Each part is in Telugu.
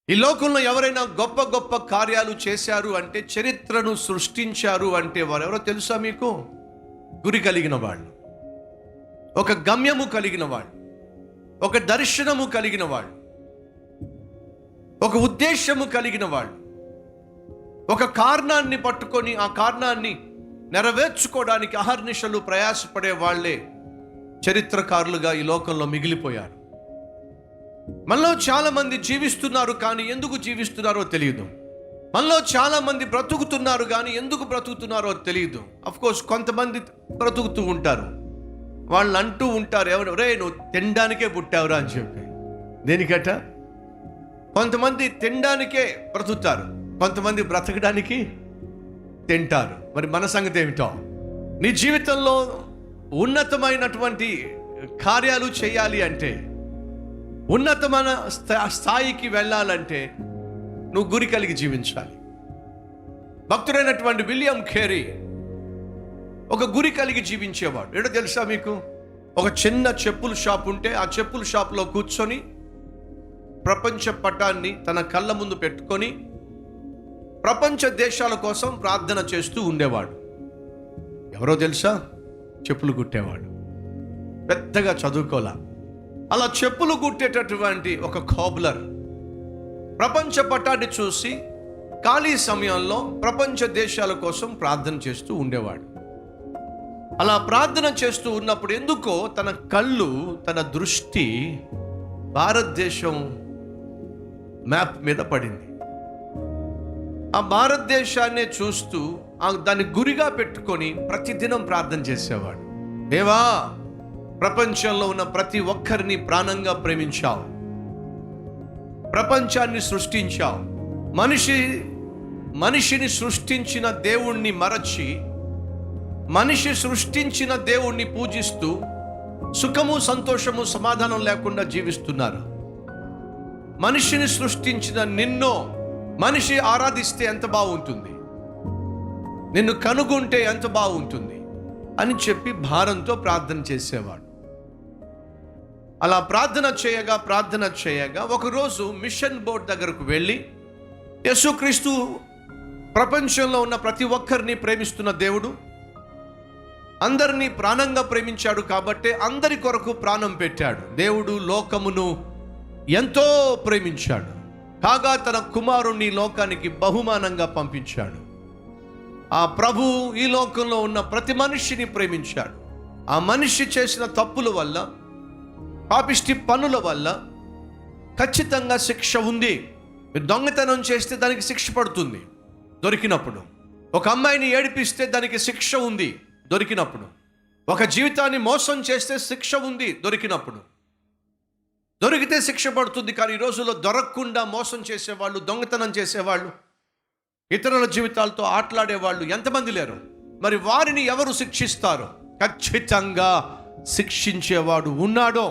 ఈ లోకంలో ఎవరైనా గొప్ప గొప్ప కార్యాలు చేశారు అంటే, చరిత్రను సృష్టించారు అంటే వారెవరో తెలుసా మీకు? గురి కలిగిన వాళ్ళు, ఒక గమ్యము కలిగిన వాళ్ళు, ఒక దర్శనము కలిగిన వాళ్ళు, ఒక ఉద్దేశము కలిగిన వాళ్ళు, ఒక కారణాన్ని పట్టుకొని ఆ కారణాన్ని నెరవేర్చుకోవడానికి అహర్నిశలు ప్రయాసపడే వాళ్ళే చరిత్రకారులుగా ఈ లోకంలో మిగిలిపోయారు. మనలో చాలా మంది జీవిస్తున్నారు, కానీ ఎందుకు జీవిస్తున్నారో తెలియదు. మనలో చాలా మంది బ్రతుకుతున్నారు, కానీ ఎందుకు బ్రతుకుతున్నారో తెలియదు. కోర్స్ కొంతమంది బ్రతుకుతూ ఉంటారు, వాళ్ళు అంటూ ఉంటారు, ఎవరే నువ్వు తినడానికే పుట్టావురా అని చెప్పి. దేనికట? కొంతమంది తినడానికే బ్రతుకుతారు, కొంతమంది బ్రతకడానికి తింటారు. మరి మన సంగతి ఏమిటో? నీ జీవితంలో ఉన్నతమైనటువంటి కార్యాలు చేయాలి అంటే, ఉన్నతమైన స్థాయికి వెళ్ళాలంటే నువ్వు గురి కలిగి జీవించాలి. భక్తుడైనటువంటి విలియం కేరీ ఒక గురి కలిగి జీవించేవాడు. ఏంటో తెలుసా మీకు? ఒక చిన్న చెప్పుల షాప్ ఉంటే ఆ చెప్పుల షాప్లో కూర్చొని ప్రపంచ పటాన్ని తన కళ్ళ ముందు పెట్టుకొని ప్రపంచ దేశాల కోసం ప్రార్థన చేస్తూ ఉండేవాడు. ఎవరో తెలుసా? చెప్పులు కుట్టేవాడు. పెద్దగా చదువుకోలా, అలా చెప్పులు కుట్టేటటువంటి ఒక కోబ్లర్ ప్రపంచ పటాన్ని చూసి ఖాళీ సమయంలో ప్రపంచ దేశాల కోసం ప్రార్థన చేస్తూ ఉండేవాడు. అలా ప్రార్థన చేస్తూ ఉన్నప్పుడు ఎందుకో తన కళ్ళు, తన దృష్టి భారతదేశం మ్యాప్ మీద పడింది. ఆ భారతదేశాన్నే చూస్తూ దాన్ని గురిగా పెట్టుకొని ప్రతిదినం ప్రార్థన చేసేవాడు. దేవా, ప్రపంచంలో ఉన్న ప్రతి ఒక్కరిని ప్రాణంగా ప్రేమించావు, ప్రపంచాన్ని సృష్టించావు, మనిషిని సృష్టించిన దేవుణ్ణి మరచి మనిషి సృష్టించిన దేవుణ్ణి పూజిస్తూ సుఖము, సంతోషము, సమాధానం లేకుండా జీవిస్తున్నారు. మనిషిని సృష్టించిన నిన్ను మనిషి ఆరాధిస్తే ఎంత బాగుంటుంది, నిన్ను కనుగొంటే ఎంత బాగుంటుంది అని చెప్పి భారంతో ప్రార్థన చేసేవాడు. అలా ప్రార్థన చేయగా ఒకరోజు మిషన్ బోర్డ్ దగ్గరకు వెళ్ళి, యేసుక్రీస్తు ప్రపంచంలో ఉన్న ప్రతి ఒక్కరిని ప్రేమిస్తున్న దేవుడు, అందరినీ ప్రాణంగా ప్రేమించాడు కాబట్టి అందరి కొరకు ప్రాణం పెట్టాడు. దేవుడు లోకమును ఎంతో ప్రేమించాడు, కాగా తన కుమారుణ్ణి లోకానికి బహుమానంగా పంపించాడు. ఆ ప్రభు ఈ లోకంలో ఉన్న ప్రతి మనిషిని ప్రేమించాడు. ఆ మనిషి చేసిన తప్పుల వల్ల, పాపిష్టి పనుల వల్ల ఖచ్చితంగా శిక్ష ఉంది. దొంగతనం చేస్తే దానికి శిక్ష పడుతుంది దొరికినప్పుడు. ఒక అమ్మాయిని ఏడిపిస్తే దానికి శిక్ష ఉంది దొరికినప్పుడు. ఒక జీవితాన్ని మోసం చేస్తే శిక్ష ఉంది దొరికినప్పుడు. దొరికితే శిక్ష పడుతుంది. కానీ ఈ రోజుల్లో దొరకకుండా మోసం చేసేవాళ్ళు, దొంగతనం చేసేవాళ్ళు, ఇతరుల జీవితాలతో ఆటలాడేవాళ్ళు ఎంతమంది లేరు? మరి వారిని ఎవరు శిక్షిస్తారు? ఖచ్చితంగా శిక్షించేవాడు ఉన్నాడో.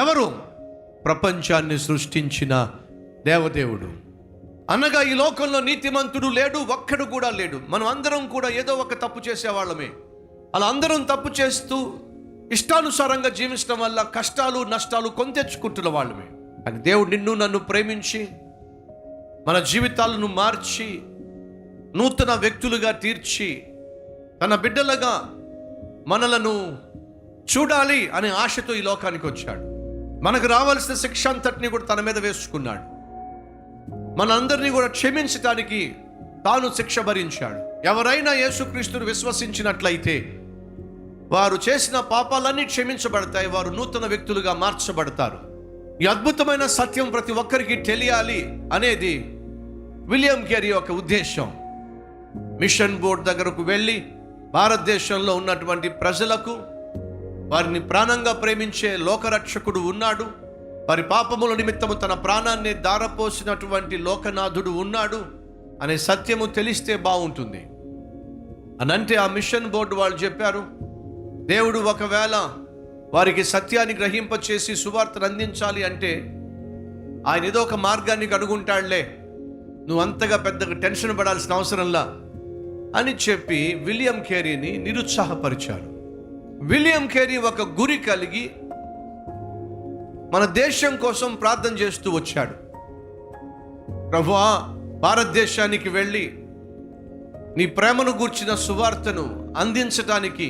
ఎవరు? ప్రపంచాన్ని సృష్టించిన దేవదేవుడు. అనగా ఈ లోకంలో నీతిమంతుడు లేడు, ఒక్కడు కూడా లేడు. మనం అందరం కూడా ఏదో ఒక తప్పు చేసేవాళ్ళమే. అలా అందరం తప్పు చేస్తూ ఇష్టానుసారంగా జీవించడం వల్ల కష్టాలు, నష్టాలు కొని తెచ్చుకుంటున్న వాళ్ళమే. కానీ దేవుడు నిన్ను నన్ను ప్రేమించి మన జీవితాలను మార్చి నూతన వ్యక్తులుగా తీర్చి తన బిడ్డలుగా మనలను చూడాలి అనే ఆశతో ఈ లోకానికి వచ్చాడు. మనకు రావాల్సిన శిక్ష అంతటిని కూడా తన మీద వేసుకున్నాడు. మనందరినీ కూడా క్షమించటానికి తాను శిక్ష భరించాడు. ఎవరైనా యేసుక్రీస్తును విశ్వసించినట్లయితే వారు చేసిన పాపాలన్నీ క్షమించబడతాయి, వారు నూతన వ్యక్తులుగా మార్చబడతారు. ఈ అద్భుతమైన సత్యం ప్రతి ఒక్కరికి తెలియాలి అనేది విలియం కేరీ యొక్క ఉద్దేశం. మిషన్ బోర్డ్ దగ్గరకు వెళ్ళి భారతదేశంలో ఉన్నటువంటి ప్రజలకు వారిని ప్రాణంగా ప్రేమించే లోకరక్షకుడు ఉన్నాడు, వారి పాపముల నిమిత్తము తన ప్రాణాన్ని దారపోసినటువంటి లోకనాథుడు ఉన్నాడు అనే సత్యము తెలిస్తే బాగుంటుంది అని అంటే ఆ మిషన్ బోర్డు వాళ్ళు చెప్పారు, దేవుడు ఒకవేళ వారికి సత్యాన్ని గ్రహింపచేసి సువార్తను అందించాలి అంటే ఆయన ఏదో ఒక మార్గాన్ని కనుగొంటాడులే, నువ్వు అంతగా పెద్దగా టెన్షన్ పడాల్సిన అవసరంలా అని చెప్పి విలియం కేరీని నిరుత్సాహపరిచారు. విలియం కేరీ ఒక గురి కలిగి మన దేశం కోసం ప్రార్థన చేస్తూ వచ్చాడు. ప్రభువా, భారతదేశానికి వెళ్ళి నీ ప్రేమను గూర్చిన సువార్తను అందించడానికి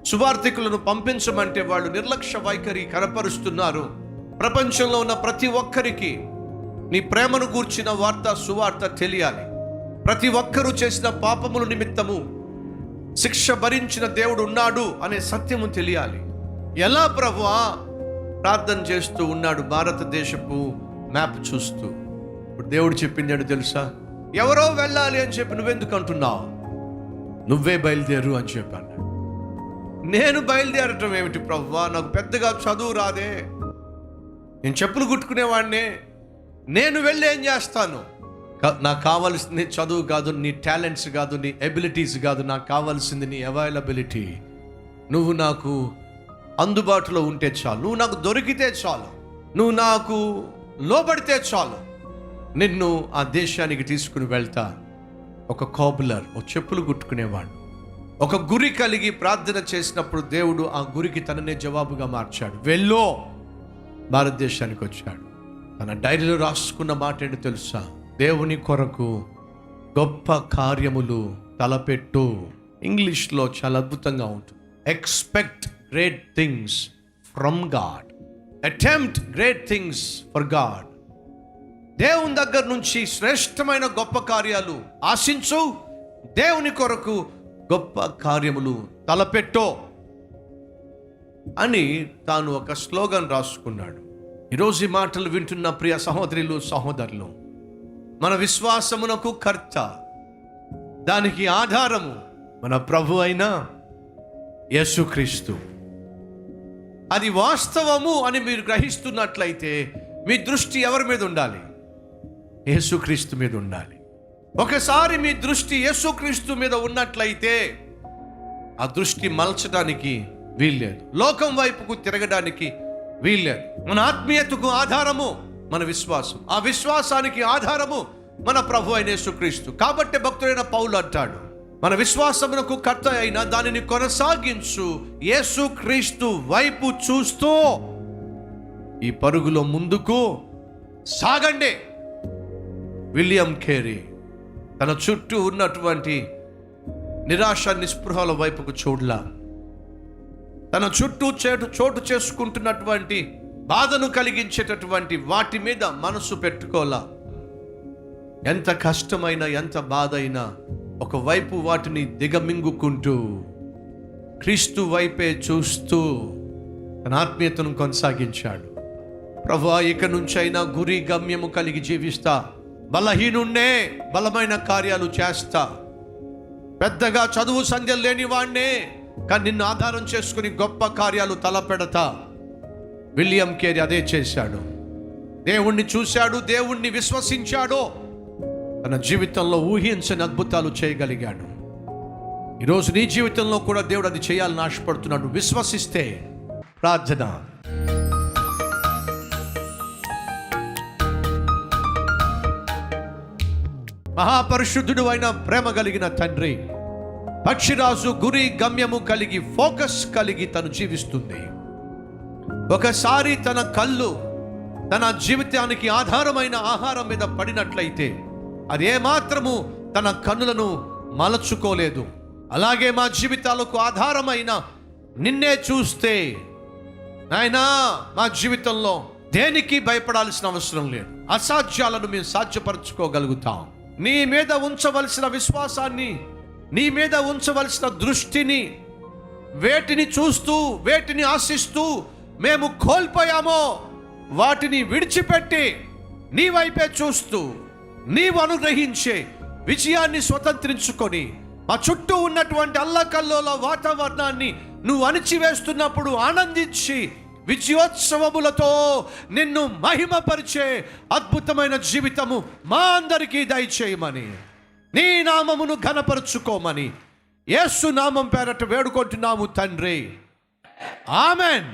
సువార్థికులను పంపించమంటే వాళ్ళు నిర్లక్ష్య వైఖరి కనపరుస్తున్నారు. ప్రపంచంలో ఉన్న ప్రతి ఒక్కరికి నీ ప్రేమను గూర్చిన సువార్త తెలియాలి. ప్రతి ఒక్కరూ చేసిన పాపముల నిమిత్తము శిక్ష భరించిన దేవుడు ఉన్నాడు అనే సత్యము తెలియాలి. ఎలా ప్రభువా? ప్రార్థన చేస్తూ ఉన్నాడు, భారతదేశపు మ్యాప్ చూస్తూ. ఇప్పుడు దేవుడు చెప్పిందాడు తెలుసా? ఎవరో వెళ్ళాలి అని చెప్పి నువ్వెందుకు అంటున్నావు? నువ్వే బయలుదేరు అని చెప్పాను. నేను బయలుదేరటం ఏమిటి ప్రభువా? నాకు పెద్దగా చదువు రాదే, నేను చెప్పులు కుట్టుకునేవాడినే, నేను వెళ్ళి ఏం చేస్తాను? నాకు కావాల్సింది చదువు కాదు, నీ టాలెంట్స్ కాదు, నీ ఎబిలిటీస్ కాదు. నాకు కావాల్సింది నీ అవైలబిలిటీ. నువ్వు నాకు అందుబాటులో ఉంటే చాలు, నువ్వు నాకు దొరికితే చాలు, నువ్వు నాకు లోబడితే చాలు, నిన్ను ఆ దేశానికి తీసుకుని వెళ్తా. ఒక కోబులర్, ఒక చెప్పులు కుట్టుకునేవాడు, ఒక గురి కలిగి ప్రార్థన చేసినప్పుడు దేవుడు ఆ గురికి తననే జవాబుగా మార్చాడు. వెళ్ళో భారతదేశానికి వచ్చాడు. తన డైరీలో రాసుకున్న మాట ఏంటో తెలుసా? దేవుని కొరకు గొప్ప కార్యములు తలపెట్టు. ఇంగ్లీష్లో చాలా అద్భుతంగా ఉంటుంది. Expect great things from God, attempt great things for God. దేవుని దగ్గర నుంచి శ్రేష్టమైన గొప్ప కార్యాలు ఆశించు, దేవుని కొరకు గొప్ప కార్యములు తలపెట్టో అని తాను ఒక స్లోగన్ రాసుకున్నాడు. ఈరోజు ఈ మాటలు వింటున్న ప్రియ సహోదరులు సహోదరులు, మన విశ్వాసమునకు కర్త, దానికి ఆధారము మన ప్రభు అయిన యేసుక్రీస్తు. అది వాస్తవము అని మీరు గ్రహిస్తున్నట్లయితే మీ దృష్టి ఎవరి మీద ఉండాలి? యేసుక్రీస్తు మీద ఉండాలి. ఒకసారి మీ దృష్టి యేసుక్రీస్తు మీద ఉన్నట్లయితే ఆ దృష్టి మలచడానికి వీల్లేదు, లోకం వైపుకు తిరగడానికి వీల్లేదు. మన ఆత్మీయతకు ఆధారము మన విశ్వాసం, ఆ విశ్వాసానికి ఆధారము మన ప్రభు అయిన యేసుక్రీస్తు. కాబట్టి భక్తుడైన పౌలు అంటాడు, మన విశ్వాసమునకు కర్త అయిన దానిని కొనసాగించు యేసుక్రీస్తు వైపు చూస్తూ ఈ పరుగులో ముందుకు సాగండి. విలియం కేరీ తన చుట్టూ ఉన్నటువంటి నిరాశ నిస్పృహల వైపుకు చూడలా, తన చుట్టూ చోటు చేసుకుంటున్నటువంటి బాధను కలిగించేటటువంటి వాటి మీద మనసు పెట్టుకోలా. ఎంత కష్టమైనా ఎంత బాధ అయినా ఒకవైపు వాటిని దిగమింగుకుంటూ క్రీస్తు వైపే చూస్తూ తన ఆత్మీయతను కొనసాగించాడు. ప్రభువా, ఇక నుంచైనా గురి గమ్యము కలిగి జీవిస్తా, బలహీనున్నే బలమైన కార్యాలు చేస్తా, పెద్దగా చదువు సంధ్యలు లేని వాడినే కానీ నిన్ను ఆధారం చేసుకుని గొప్ప కార్యాలు తలపెడతా. విలియం కేరీ అదే చేశాడు. దేవుణ్ణి చూశాడు, దేవుణ్ణి విశ్వసించాడు, తన జీవితంలో ఊహించని అద్భుతాలు చేయగలిగాడు. ఈరోజు నీ జీవితంలో కూడా దేవుడు అది చేయాలని ఆశపడుతున్నాడు. విశ్వసిస్తే. ప్రార్థన. మహాపరిశుద్ధుడు అయిన ప్రేమ కలిగిన తండ్రి, పక్షిరాజు గురి గమ్యము కలిగి ఫోకస్ కలిగి తను జీవిస్తుంది. ఒకసారి తన కళ్ళు తన జీవితానికి ఆధారమైన ఆహారం మీద పడినట్లయితే అది ఏమాత్రము తన కన్నులను మలచుకోలేదు. అలాగే మా జీవితాలకు ఆధారమైన నిన్నే చూస్తే నాయనా మా జీవితంలో దేనికి భయపడాల్సిన అవసరం లేదు. అసాధ్యాలను మేము సాధ్యపరచుకోగలుగుతాం. నీ మీద ఉంచవలసిన విశ్వాసాన్ని, నీ మీద ఉంచవలసిన దృష్టిని, వేటిని చూస్తూ వేటిని ఆశిస్తూ మేము కోల్పోయామో వాటిని విడిచిపెట్టి నీ వైపే చూస్తూ నీవు అనుగ్రహించే విజయాన్ని స్వతంత్రించుకొని మా చుట్టూ ఉన్నటువంటి అల్లకల్లోల వాతావరణాన్ని నువ్వు అణిచివేస్తున్నప్పుడు ఆనందించి విజయోత్సవములతో నిన్ను మహిమపరిచే అద్భుతమైన జీవితము మా అందరికీ దయచేయమని, నీ నామమును ఘనపరుచుకోమని యేసు నామం పేరట వేడుకుంటున్నాము తండ్రి. ఆమెన్.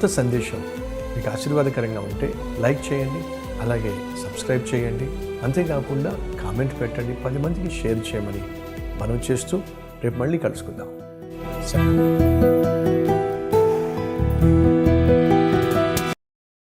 అద్భుత సందేశం మీకు ఆశీర్వాదకరంగా ఉంటే లైక్ చేయండి, అలాగే సబ్స్క్రైబ్ చేయండి. అంతేకాకుండా కామెంట్ పెట్టండి, 10 మందికి షేర్ చేయమని మనవి చేస్తూ రేపు మళ్ళీ కలుసుకుందాం.